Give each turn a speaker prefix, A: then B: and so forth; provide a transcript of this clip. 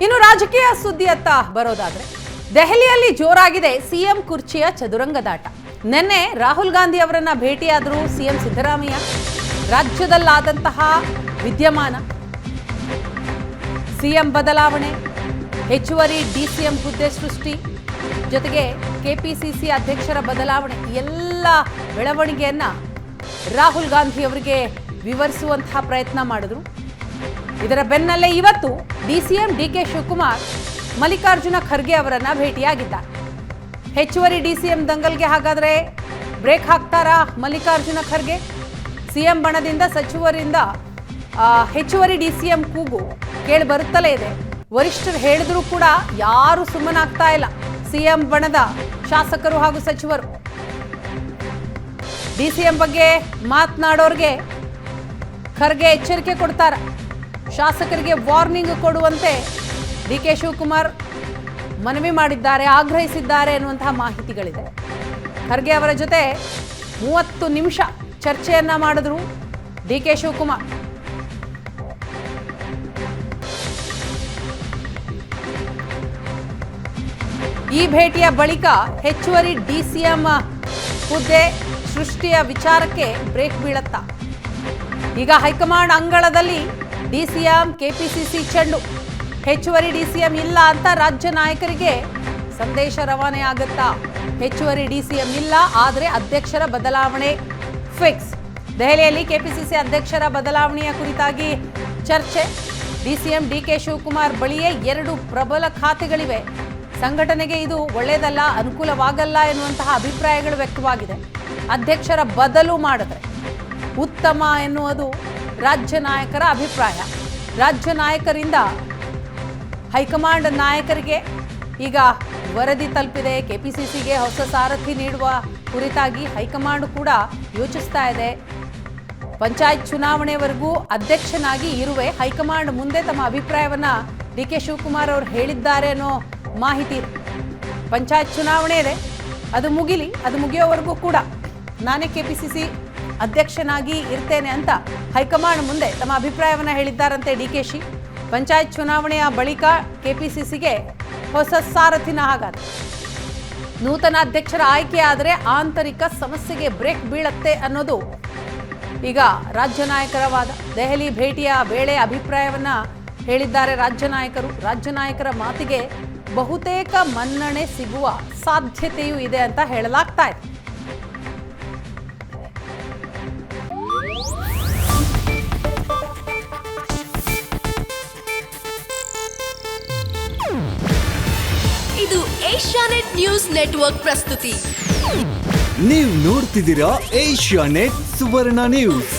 A: ಇನ್ನು ರಾಜಕೀಯ ಸುದ್ದಿಯತ್ತ ಬರೋದಾದ್ರೆ ದೆಹಲಿಯಲ್ಲಿ ಜೋರಾಗಿದೆ ಸಿಎಂ ಕುರ್ಚಿಯ ಚದುರಂಗದಾಟ. ನಿನ್ನೆ ರಾಹುಲ್ ಗಾಂಧಿ ಅವರನ್ನ ಭೇಟಿಯಾದರು ಸಿಎಂ ಸಿದ್ದರಾಮಯ್ಯ. ರಾಜ್ಯದಲ್ಲಾದಂತಹ ವಿದ್ಯಮಾನ, ಸಿಎಂ ಬದಲಾವಣೆ, ಹೆಚ್ಚುವರಿ ಡಿಸಿಎಂ ಹುದ್ದೆ ಸೃಷ್ಟಿ, ಜೊತೆಗೆ ಕೆಪಿಸಿಸಿ ಅಧ್ಯಕ್ಷರ ಬದಲಾವಣೆ, ಎಲ್ಲ ಬೆಳವಣಿಗೆಯನ್ನ ರಾಹುಲ್ ಗಾಂಧಿ ಅವರಿಗೆ ವಿವರಿಸುವಂತಹ ಪ್ರಯತ್ನ ಮಾಡಿದ್ರು. ಇದರ ಬೆನ್ನಲ್ಲೇ ಇವತ್ತು ಡಿಸಿಎಂ ಡಿಕೆ ಶಿವಕುಮಾರ್ ಮಲ್ಲಿಕಾರ್ಜುನ ಖರ್ಗೆ ಅವರನ್ನ ಭೇಟಿಯಾಗಿದ್ದಾರೆ. ಹೆಚ್ಚುವರಿ ಡಿಸಿಎಂ ದಂಗಲ್ಗೆ ಹಾಗಾದ್ರೆ ಬ್ರೇಕ್ ಹಾಕ್ತಾರಾ ಮಲ್ಲಿಕಾರ್ಜುನ ಖರ್ಗೆ? ಸಿಎಂ ಬಣದಿಂದ ಸಚಿವರಿಂದ ಹೆಚ್ಚುವರಿ ಡಿಸಿಎಂ ಕೂಗು ಕೇಳಿ ಬರುತ್ತಲೇ ಇದೆ. ವರಿಷ್ಠರು ಹೇಳಿದ್ರೂ ಕೂಡ ಯಾರು ಸುಮ್ಮನಾಗ್ತಾ ಇಲ್ಲ. ಸಿಎಂ ಬಣದ ಶಾಸಕರು ಹಾಗೂ ಸಚಿವರು ಡಿಸಿಎಂ ಬಗ್ಗೆ ಮಾತನಾಡೋರ್ಗೆ ಖರ್ಗೆ ಎಚ್ಚರಿಕೆ ಕೊಡ್ತಾರ. ಶಾಸಕರಿಗೆ ವಾರ್ನಿಂಗ್ ಕೊಡುವಂತೆ ಡಿಕೆ ಶಿವಕುಮಾರ್ ಮನವಿ ಮಾಡಿದ್ದಾರೆ, ಆಗ್ರಹಿಸಿದ್ದಾರೆ ಎನ್ನುವಂತಹ ಮಾಹಿತಿಗಳಿದೆ. ಖರ್ಗೆ ಅವರ ಜೊತೆ 30 ನಿಮಿಷ ಚರ್ಚೆಯನ್ನ ಮಾಡಿದ್ರು ಡಿಕೆ ಶಿವಕುಮಾರ್. ಈ ಭೇಟಿಯ ಬಳಿಕ ಹೆಚ್ಚುವರಿ ಡಿಸಿಎಂ ಹುದ್ದೆ ಸೃಷ್ಟಿಯ ವಿಚಾರಕ್ಕೆ ಬ್ರೇಕ್ ಬೀಳತ್ತಾ? ಈಗ ಹೈಕಮಾಂಡ್ ಅಂಗಳದಲ್ಲಿ ಡಿಸಿಎಂ ಕೆಪಿಸಿಸಿ ಚೆಂಡು. ಹೆಚ್ಚುವರಿ ಡಿಸಿಎಂ ಇಲ್ಲ ಅಂತ ರಾಜ್ಯ ನಾಯಕರಿಗೆ ಸಂದೇಶ ರವಾನೆ ಆಗುತ್ತಾ? ಹೆಚ್ಚುವರಿ ಡಿಸಿಎಂ ಇಲ್ಲ, ಆದರೆ ಅಧ್ಯಕ್ಷರ ಬದಲಾವಣೆ ಫಿಕ್ಸ್. ದೆಹಲಿಯಲ್ಲಿ ಕೆಪಿಸಿಸಿ ಅಧ್ಯಕ್ಷರ ಬದಲಾವಣೆಯ ಕುರಿತಾಗಿ ಚರ್ಚೆ. ಡಿಸಿಎಂ ಡಿಕೆ ಶಿವಕುಮಾರ್ ಬಳಿಯೇ 2 ಪ್ರಬಲ ಖಾತೆಗಳಿವೆ. ಸಂಘಟನೆಗೆ ಇದು ಒಳ್ಳೆಯದಲ್ಲ, ಅನುಕೂಲವಾಗಲ್ಲ ಎನ್ನುವಂತಹ ಅಭಿಪ್ರಾಯಗಳು ವ್ಯಕ್ತವಾಗಿದೆ. ಅಧ್ಯಕ್ಷರ ಬದಲು ಮಾಡಿದ್ರೆ ಉತ್ತಮ ಎನ್ನುವುದು ರಾಜ್ಯ ನಾಯಕರ ಅಭಿಪ್ರಾಯ. ರಾಜ್ಯ ನಾಯಕರಿಂದ ಹೈಕಮಾಂಡ್ ನಾಯಕರಿಗೆ ಈಗ ವರದಿ ತಲುಪಿದೆ. ಕೆಪಿಸಿಸಿಗೆ ಹೊಸ ಸಾರಥಿ ನೀಡುವ ಕುರಿತಾಗಿ ಹೈಕಮಾಂಡ್ ಕೂಡ ಯೋಚಿಸ್ತಾ ಇದೆ. ಪಂಚಾಯತ್ ಚುನಾವಣೆವರೆಗೂ ಅಧ್ಯಕ್ಷನಾಗಿ ಇರುವೆ, ಹೈಕಮಾಂಡ್ ಮುಂದೆ ತಮ್ಮ ಅಭಿಪ್ರಾಯವನ್ನ ಡಿಕೆ ಶಿವಕುಮಾರ್ ಅವರು ಹೇಳಿದ್ದಾರೆ ಅನ್ನೋ ಮಾಹಿತಿ ಇದೆ. ಪಂಚಾಯತ್ ಚುನಾವಣೆ ಇದೆ, ಅದು ಮುಗಿಲಿ, ಅದು ಮುಗಿಯೋವರೆಗೂ ಕೂಡ ನಾನೇ ಕೆಪಿಸಿಸಿ ಅಧ್ಯಕ್ಷನಾಗಿ ಇರ್ತೇನೆ ಅಂತ ಹೈಕಮಾಂಡ್ ಮುಂದೆ ತಮ್ಮ ಅಭಿಪ್ರಾಯವನ್ನ ಹೇಳಿದ್ದಾರಂತೆ ಡಿಕೆಶಿ. ಪಂಚಾಯತ್ ಚುನಾವಣೆಯ ಬಳಿಕ ಕೆಪಿಸಿಸಿಗೆ ಹೊಸ ಸಾರಥಿನ ಹಾಗಾದ್ರೆ ನೂತನ ಅಧ್ಯಕ್ಷರ ಆಯ್ಕೆ ಆದರೆ ಆಂತರಿಕ ಸಮಸ್ಯೆಗೆ ಬ್ರೇಕ್ ಬೀಳತ್ತೆ ಅನ್ನೋದು ಈಗ ರಾಜ್ಯ ನಾಯಕರ ವಾದ. ದೆಹಲಿ ಭೇಟಿಯ ವೇಳೆ ಅಭಿಪ್ರಾಯವನ್ನ ಹೇಳಿದ್ದಾರೆ ರಾಜ್ಯ ನಾಯಕರು. ರಾಜ್ಯ ನಾಯಕರ ಮಾತಿಗೆ ಬಹುತೇಕ ಮನ್ನಣೆ ಸಿಗುವ ಸಾಧ್ಯತೆಯೂ ಇದೆ ಅಂತ ಹೇಳಲಾಗ್ತಾ ಇದೆ.
B: ಇದು ಏಷ್ಯಾನೆಟ್ ನ್ಯೂಸ್ ನೆಟ್ವರ್ಕ್ ಪ್ರಸ್ತುತಿ.
C: ನೀವು ನೋಡ್ತಿದ್ದೀರಾ ಏಷ್ಯಾನೆಟ್ ಸುವರ್ಣ ನ್ಯೂಸ್.